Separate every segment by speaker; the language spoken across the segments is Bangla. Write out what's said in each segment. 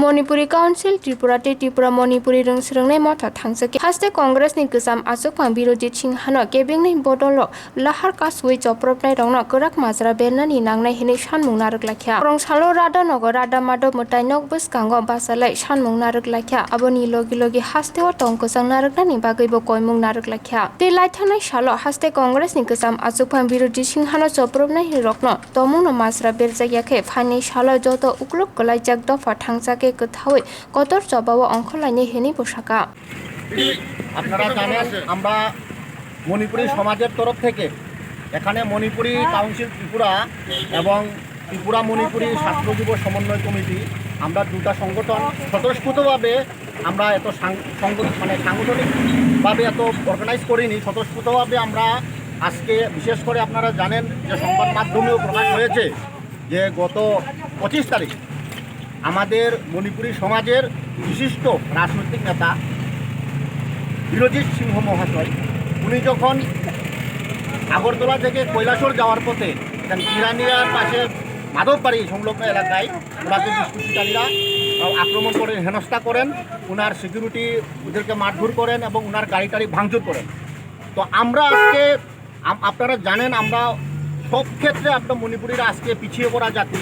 Speaker 1: Manipuri Council Tripura Tripura Manipuri Rungsrungnai Motha Thangsaki Haste Congress ni Kusam Asukpang Birojit Singh Hano Kebingni Bodolo Lahar Kasui Chopropnai Rongna Korak Mazra Benani Nangnai Hini Shanmung Naruk Lakhya Rong Salo Rada Nogo Rada Mado Mutai Nok Buskango Basalai Shanmung Naruk Lakhya Aboni Logi Logi Haste or Tongkusang Narukani Bagaibo Koimung Naruk Lakhya Te Laitanai Shalo Haste Congress ni Kusam Asukpang Birojit Singh Hano Chopropnai Hirokno Tomung no Mazra Berzayake Phani Shalo Joto Ukluk Kolai Jagdo Fathangsa কোথাও কতর জবাব অঙ্ক লাইনে হেনি পোশাকা
Speaker 2: আপনারা জানেন আমরা মণিপুরি সমাজের তরফ থেকে এখানে মণিপুরি কাউন্সিল ত্রিপুরা এবং ত্রিপুরা মণিপুরি ছাত্র যুব সমন্বয় কমিটি আমরা দুটা সংগঠন স্বতঃস্ফূর্তভাবে আমরা এত সাংগঠনিকভাবে এত অর্গানাইজ করিনি। স্বতঃস্ফূর্তভাবে আমরা আজকে বিশেষ করে আপনারা জানেন যে সংবাদ মাধ্যমেও প্রকাশ হয়েছে যে গত 25 তারিখ আমাদের মণিপুরি সমাজের বিশিষ্ট রাজনৈতিক নেতা বীরজিৎ সিংহ মহাশয় উনি যখন আগরতলা থেকে কৈলাসহর যাওয়ার পথে ইরানিয়ার পাশে মাধববাড়ি সংলগ্ন এলাকায় ওনাকে দুষ্কৃতিকারীরা আক্রমণ করেন, হেনস্থা করেন, ওনার সিকিউরিটি ওদেরকে মারধর করেন এবং ওনার গাড়ি টাড়ি ভাঙচুর করেন। তো আমরা আজকে আপনারা জানেন আমরা সব ক্ষেত্রে আপনার মণিপুরীরা আজকে পিছিয়ে পড়া জাতি,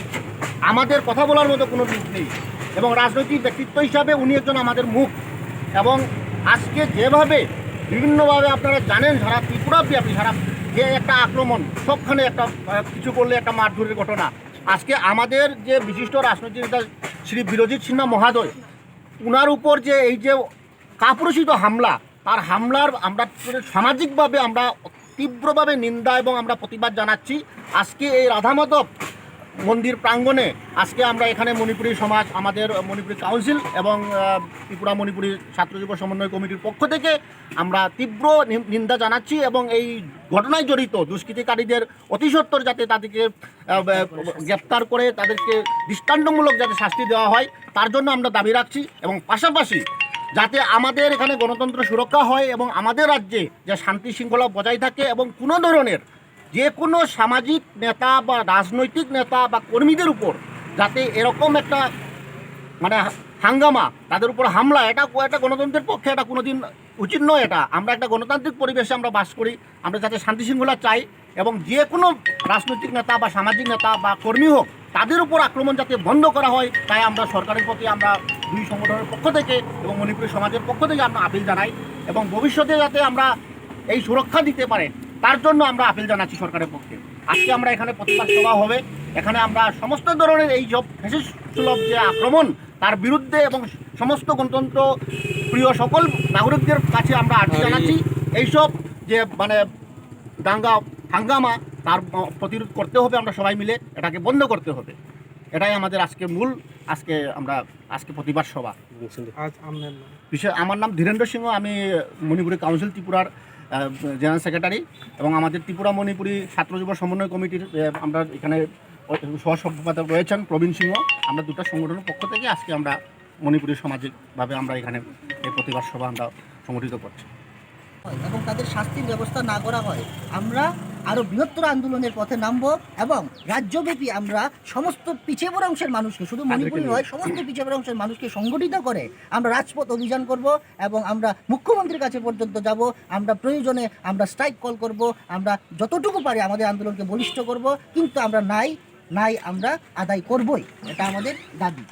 Speaker 2: আমাদের কথা বলার মতো কোনো দিক নেই এবং রাজনৈতিক ব্যক্তিত্ব হিসাবে উনি একজন আমাদের মুখ। এবং আজকে যেভাবে বিভিন্নভাবে আপনারা জানেন সারা ত্রিপুরাব্যাপী সারা যে একটা আক্রমণ সবখানে একটা কিছু করলে একটা মারধরের ঘটনা, আজকে আমাদের যে বিশিষ্ট রাজনৈতিক নেতা শ্রী বীরজিৎ সিংহ মহাশয় উনার উপর যে এই যে কাপুরুষিত হামলা, তার হামলার আমরা সামাজিকভাবে আমরা তীব্রভাবে নিন্দা এবং আমরা প্রতিবাদ জানাচ্ছি। আজকে এই রাধা মাধব মন্দির প্রাঙ্গণে আজকে আমরা এখানে মণিপুরি সমাজ, আমাদের মণিপুরি কাউন্সিল এবং ত্রিপুরা মণিপুরি ছাত্র যুব সমন্বয় কমিটির পক্ষ থেকে আমরা তীব্র নিন্দা জানাচ্ছি এবং এই ঘটনায় জড়িত দুষ্কৃতিকারীদের অতি সত্বর যাতে তাদেরকে গ্রেপ্তার করে তাদেরকে দৃষ্টান্তমূলক যাতে শাস্তি দেওয়া হয় তার জন্য আমরা দাবি রাখছি। এবং পাশাপাশি যাতে আমাদের এখানে গণতন্ত্র সুরক্ষা হয় এবং আমাদের রাজ্যে যে শান্তি শৃঙ্খলা বজায় থাকে এবং কোনো ধরনের যে কোনো সামাজিক নেতা বা রাজনৈতিক নেতা বা কর্মীদের উপর যাতে এরকম একটা হাঙ্গামা, তাদের উপর হামলা, এটা গণতন্ত্রের পক্ষে এটা কোনোদিন উচিত নয়। এটা আমরা একটা গণতান্ত্রিক পরিবেশে আমরা বাস করি, আমরা যাতে শান্তি শৃঙ্খলা চাই এবং যে কোনো রাজনৈতিক নেতা বা সামাজিক নেতা বা কর্মী হোক তাদের উপর আক্রমণ যাতে বন্ধ করা হয়, তাই আমরা সরকারের প্রতি আমরা দুই সংগঠনের পক্ষ থেকে এবং মণিপুরী সমাজের পক্ষ থেকে আমরা আপিল জানাই এবং ভবিষ্যতে যাতে আমরা এই সুরক্ষা দিতে পারে তার জন্য আমরা আপিল জানাচ্ছি সরকারের পক্ষে। আজকে আমরা এখানে প্রতিবাদ সভা হবে, এখানে আমরা সমস্ত ধরনের এই সব সুলভ যে আক্রমণ তার বিরুদ্ধে এবং সমস্ত গণতন্ত্র প্রিয় সকল নাগরিকদের কাছে আমরা আর্জি জানাচ্ছি এইসব যে দাঙ্গা হাঙ্গামা তার প্রতিরোধ করতে হবে, আমরা সবাই মিলে এটাকে বন্ধ করতে হবে। এটাই আমাদের আজকে মূল আজকে প্রতিবাদ সভা। বিষয় আমার নাম ধীরেন্দ্র সিংহ, আমি মণিপুরি কাউন্সিল ত্রিপুরার জেনারেল সেক্রেটারি এবং আমাদের ত্রিপুরা মণিপুরি ছাত্র যুব সমন্বয় কমিটির আমরা এখানে সহসভাপতি রয়েছেন প্রবীণ সিংহ। আমরা দুটো সংগঠনের পক্ষ থেকে আজকে আমরা মণিপুরি সামাজিকভাবে আমরা এখানে এই প্রতিবাদ সভা আমরা সংগঠিত করছি
Speaker 3: এবং তাদের শাস্তির ব্যবস্থা না করা হয় আমরা আরও বৃহত্তর আন্দোলনের পথে নামবো এবং রাজ্যব্যাপী আমরা সমস্ত পিছিয়ে পড়া অংশের মানুষকে, শুধু মণিপুরি নয় সমস্ত পিছিয়ে পড়া অংশের মানুষকে সংগঠিত করে আমরা রাজপথ অভিযান করব এবং আমরা মুখ্যমন্ত্রীর কাছে পর্যন্ত যাব। আমরা প্রয়োজনে আমরা স্ট্রাইক কল করব, আমরা যতটুকু পারি আমাদের আন্দোলনকে বলিষ্ঠ করব, কিন্তু আমরা নাই আমরা আদায় করবই, এটা আমাদের দাবি।